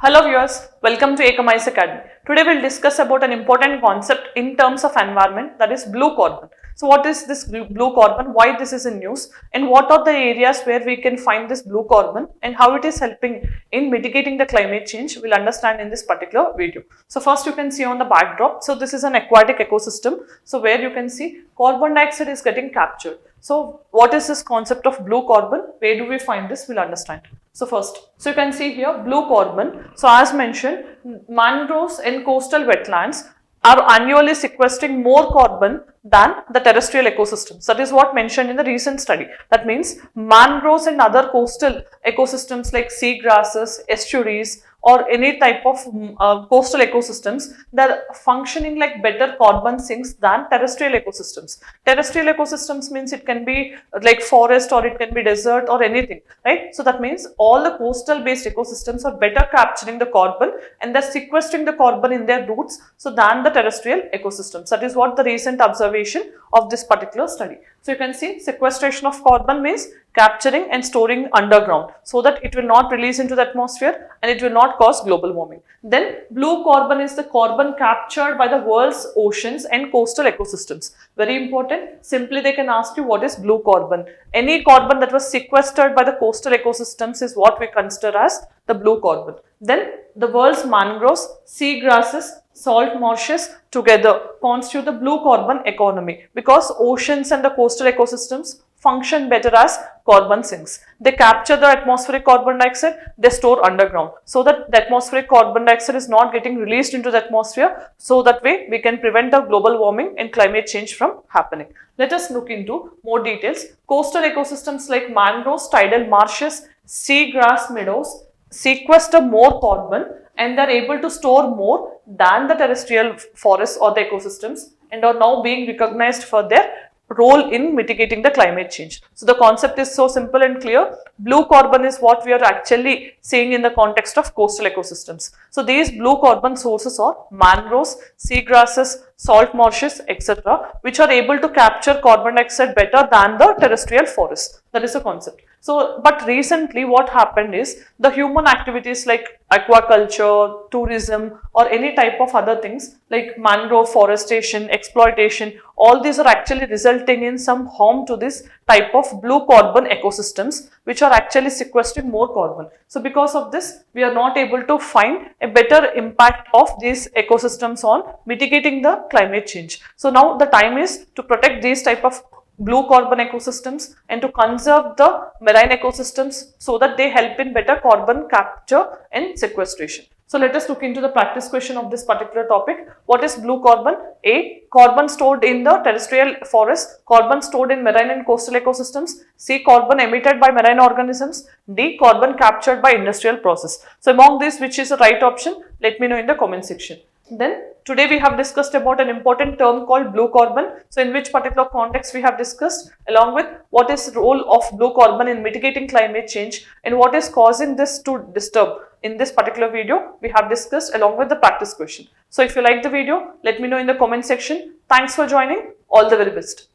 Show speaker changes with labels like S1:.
S1: Hello viewers, welcome to Ecomice Academy. Today we'll discuss about an important concept in terms of environment, that is blue carbon. So what is this blue carbon, why this is in news, and what are the areas where we can find this blue carbon and how it is helping in mitigating the climate change, we'll understand in this particular video. So first you can see on the backdrop, so this is an aquatic ecosystem, so where you can see carbon dioxide is getting captured. So what is this concept of blue carbon, where do we find this, we'll understand. So first, so you can see here blue carbon. So as mentioned, mangroves and coastal wetlands are annually sequestering more carbon than the terrestrial ecosystems. That is what mentioned in the recent study. That means mangroves and other coastal ecosystems like seagrasses, estuaries, or any type of coastal ecosystems, they're functioning like better carbon sinks than terrestrial ecosystems. Terrestrial ecosystems means it can be like forest or it can be desert or anything, right? So that means all the coastal based ecosystems are better capturing the carbon and they're sequestering the carbon in their roots so than the terrestrial ecosystems. That is what the recent observation of this particular study. So you can see sequestration of carbon means capturing and storing underground so that it will not release into the atmosphere and it will not cause global warming. Then blue carbon is the carbon captured by the world's oceans and coastal ecosystems. Very important. Simply they can ask you what is blue carbon. Any carbon that was sequestered by the coastal ecosystems is what we consider as the blue carbon. Then the world's mangroves, seagrasses, salt marshes together constitute the blue carbon economy because oceans and the coastal ecosystems function better as carbon sinks. They capture the atmospheric carbon dioxide, they store underground so that the atmospheric carbon dioxide is not getting released into the atmosphere, so that way we can prevent the global warming and climate change from happening. Let us look into more details. Coastal ecosystems like mangroves, tidal marshes, seagrass meadows sequester more carbon and they are able to store more than the terrestrial forests or the ecosystems and are now being recognized for their role in mitigating the climate change. So the concept is so simple and clear. Blue carbon is what we are actually seeing in the context of coastal ecosystems. So these blue carbon sources are mangroves, seagrasses, salt marshes, etc., which are able to capture carbon dioxide better than the terrestrial forests. That is the concept. So, but recently what happened is the human activities like aquaculture, tourism, or any type of other things like mangrove forestation, exploitation, all these are actually resulting in some harm to this type of blue carbon ecosystems, which are actually sequestering more carbon. So because of this, we are not able to find a better impact of these ecosystems on mitigating the climate change. So now the time is to protect these type of blue carbon ecosystems and to conserve the marine ecosystems so that they help in better carbon capture and sequestration. So let us look into the practice question of this particular topic. What is blue carbon? A. Carbon stored in the terrestrial forest. Carbon stored in marine and coastal ecosystems. C. Carbon emitted by marine organisms. D. Carbon captured by industrial process. So among these, which is the right option? Let me know in the comment section. Then today we have discussed about an important term called blue carbon. So in which particular context we have discussed, along with what is the role of blue carbon in mitigating climate change and what is causing this to disturb. In this particular video, we have discussed along with the practice question. So if you like the video, let me know in the comment section. Thanks for joining. All the very best.